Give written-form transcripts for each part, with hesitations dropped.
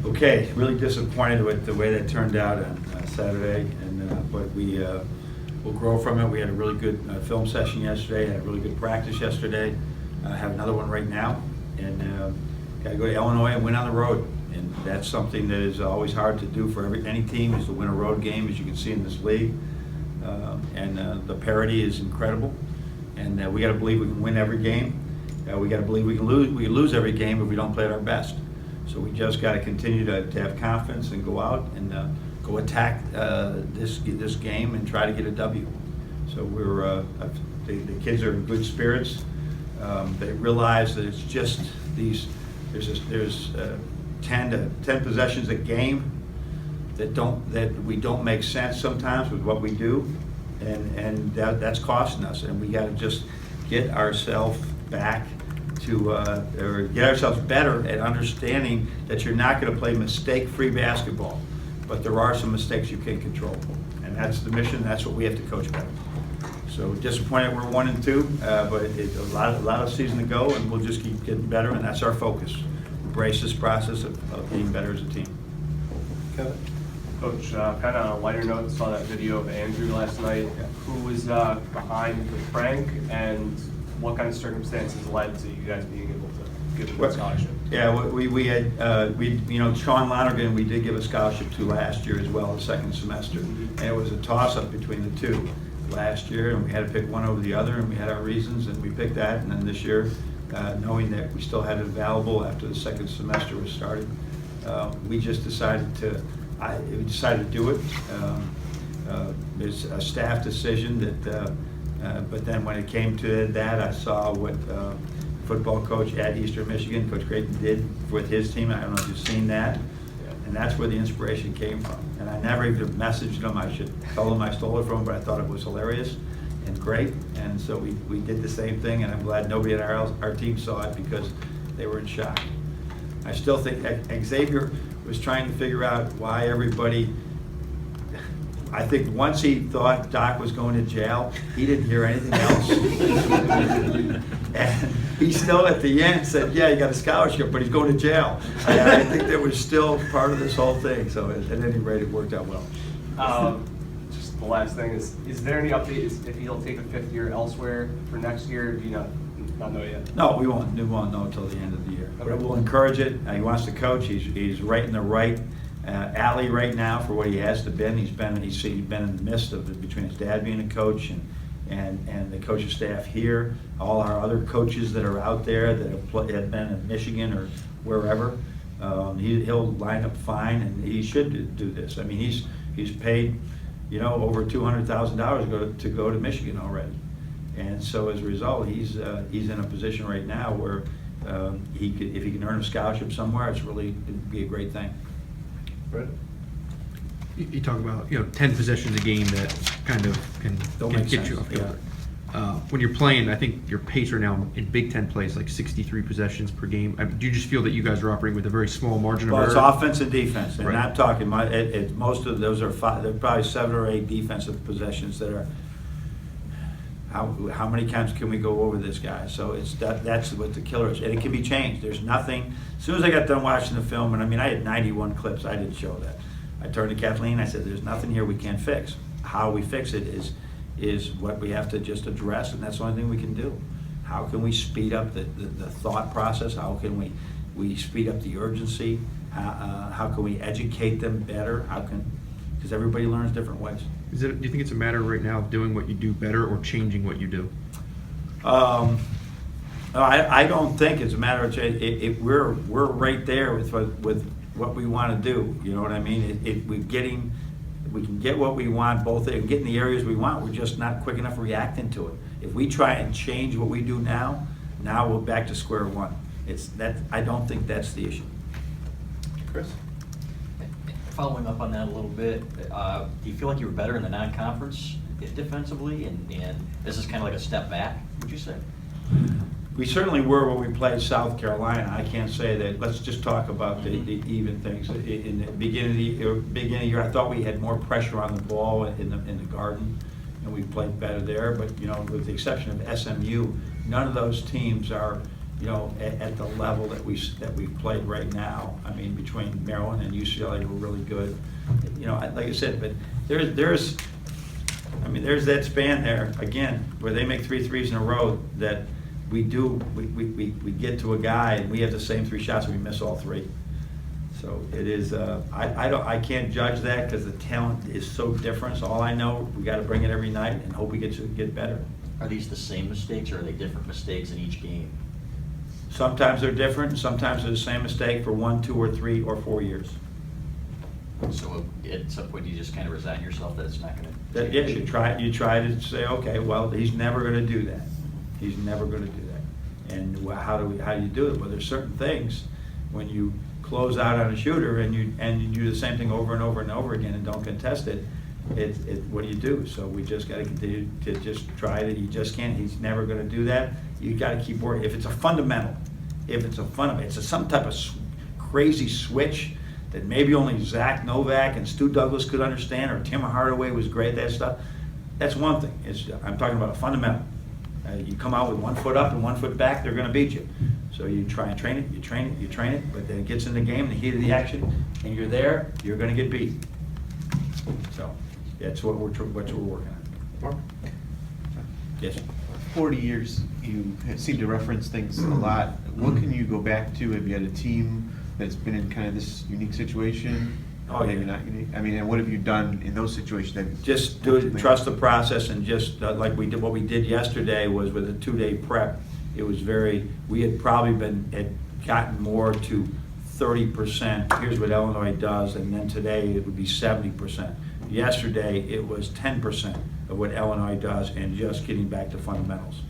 Okay, really disappointed with the way that turned out on Saturday, but we'll grow from it. We had a really good film session yesterday, had a really good practice yesterday. Have another one right now, and got to go to Illinois and win on the road. And that's something that is always hard to do for any team, is to win a road game, as you can see in this league. The parity is incredible, and we got to believe we can win every game. We got to believe we can lose every game if we don't play at our best. So we just got to continue to have confidence and go out and go attack this game and try to get a W. So the kids are in good spirits. They realize that it's just there's 10 possessions a game that we don't make sense sometimes with what we do, and that's costing us. And we got to just get ourselves back to or get ourselves better at understanding that you're not going to play mistake-free basketball, but there are some mistakes you can control, and that's the mission. That's what we have to coach better. So disappointed we're 1-2, but it's a lot of season to go, and we'll just keep getting better, and that's our focus. Embrace this process of being better as a team. Kevin? Coach, kind of on a lighter note, saw that video of Andrew last night. Yeah. Who was behind with Frank, and what kind of circumstances led to you guys being able to give him a scholarship? Yeah, we had Sean Lonergan we did give a scholarship to last year as well, the second semester, and it was a toss-up between the two last year, and we had to pick one over the other, and we had our reasons, and we picked that. And then this year, knowing that we still had it available after the second semester was starting, we just decided to do it. It's a staff decision that, but then when it came to that, I saw what football coach at Eastern Michigan, Coach Creighton, did with his team. I don't know if you've seen that. And that's where the inspiration came from. And I never even messaged him. I should tell him I stole it from him, but I thought it was hilarious and great. And so we did the same thing, and I'm glad nobody at our team saw it because they were in shock. I still think Xavier was trying to figure out why everybody, I think once he thought Doc was going to jail, he didn't hear anything else. And he still at the end said, yeah, he got a scholarship, but he's going to jail. I think that was still part of this whole thing. So at any rate, it worked out well. Just the last thing is there any update if he'll take a fifth year elsewhere for next year? Do you not know yet? No, we won't know until the end of the year. Okay. But we'll encourage it. He wants to coach. He's right in the right alley right now for what he has to been. He's been in the midst of it, between his dad being a coach and the coaching staff here, all our other coaches that are out there that have been in Michigan or wherever. He'll line up fine, and he should do this. I mean, he's paid, over $200,000 to go to Michigan already, and so as a result, he's in a position right now where if he can earn a scholarship somewhere, it'd be a great thing. Brett? You talk about 10 possessions a game that kind of can get you off kilter. When you're playing, I think your pace right now in Big Ten plays like 63 possessions per game. Do you just feel that you guys are operating with a very small margin of error? Well, it's offense and defense, and Right. I'm talking. Most of those are five. There are probably 7 or 8 defensive possessions that are. How many times can we go over this guy? So that's what the killer is, and it can be changed. There's nothing. As soon as I got done watching the film, and I had 91 clips, I didn't show that. I turned to Kathleen. I said, "There's nothing here we can't fix. How we fix it is what we have to just address, and that's the only thing we can do. How can we speed up the thought process? How can we speed up the urgency? How can we educate them better? Because everybody learns different ways." Do you think it's a matter right now of doing what you do better or changing what you do? I don't think it's a matter of change. We're right there with what we want to do. You know what I mean? We can get what we want, both get in the areas we want. We're just not quick enough reacting to it. If we try and change what we do now we're back to square one. I don't think that's the issue. Chris? Following up on that a little bit, do you feel like you were better in the non-conference defensively, and is this kind of like a step back, would you say? We certainly were when we played South Carolina. I can't say that. Let's just talk about the even things. In the beginning of the year, I thought we had more pressure on the ball in the Garden, and we played better there. But with the exception of SMU, none of those teams are you know, at the level that we've played right now. I mean, between Maryland and UCLA, we're really good. You know, like I said, but there's that span there, again, where they make 3 threes in a row that we get to a guy and we have the same 3 shots and we miss all 3. So it is, I can't judge that because the talent is so different. So all I know, we got to bring it every night and hope we get better. Are these the same mistakes, or are they different mistakes in each game? Sometimes they're different, and sometimes they're the same mistake for 1, 2, or 3, or 4 years. So at some point, you just kind of resign yourself that it's not going to. Yeah, you try to say, okay, well, he's never going to do that. He's never going to do that. And how do you do it? Well, there's certain things when you close out on a shooter and you do the same thing over and over and over again and don't contest it. What do you do? So we just got to continue to just try it. You just can't. He's never going to do that. You got to keep working. If it's a fundamental, it's some type of crazy switch that maybe only Zach Novak and Stu Douglas could understand, or Tim Hardaway was great at that stuff. That's one thing. I'm talking about a fundamental. You come out with 1 foot up and 1 foot back, they're going to beat you. So you try and train it, you train it, but then it gets in the game, the heat of the action, and you're there, you're going to get beat. So that's what we're working on. Mark? Yes. 40 years, you seem to reference things a lot. What can you go back to? Have you had a team that's been in kind of this unique situation? Oh, Maybe yeah. not unique. I mean, and what have you done in those situations? That Just trust the process, and just like we did, what we did yesterday was with a 2-day prep. It was we had probably had gotten more to 30%. Here's what Illinois does, and then today it would be 70%. Yesterday it was 10% of what Illinois does, and just getting back to fundamentals.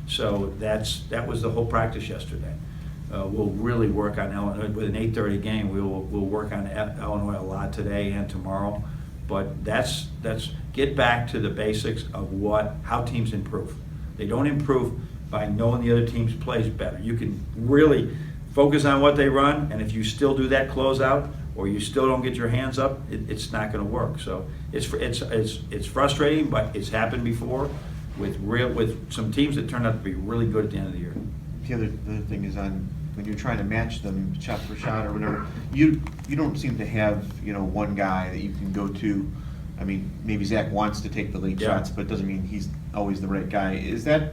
So that was the whole practice yesterday. We'll really work on Illinois with an 8:30 game. We'll work on Illinois a lot today and tomorrow, but that's get back to the basics of how teams improve. They don't improve by knowing the other team's plays better. You can really focus on what they run, and if you still do that closeout, or you still don't get your hands up, it's not going to work. So it's frustrating, but it's happened before with some teams that turned out to be really good at the end of the year. the other thing is on when you're trying to match them shot for shot or whatever. You don't seem to have one guy that you can go to. I mean, maybe Zach wants to take the late shots, but doesn't mean he's always the right guy. Is that?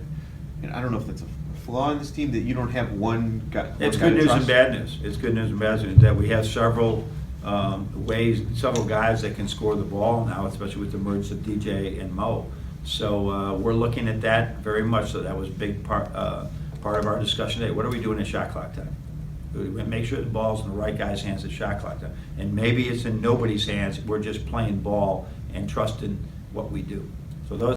And I don't know if that's a flaw in this team that you don't have one guy. It's good news and bad news. It's good news and bad news that we have several guys that can score the ball now, especially with the emergence of DJ and Mo. So we're looking at that very much. So that was a big part of our discussion today. What are we doing at shot clock time? We make sure the ball's in the right guy's hands at shot clock time. And maybe it's in nobody's hands. We're just playing ball and trusting what we do. So those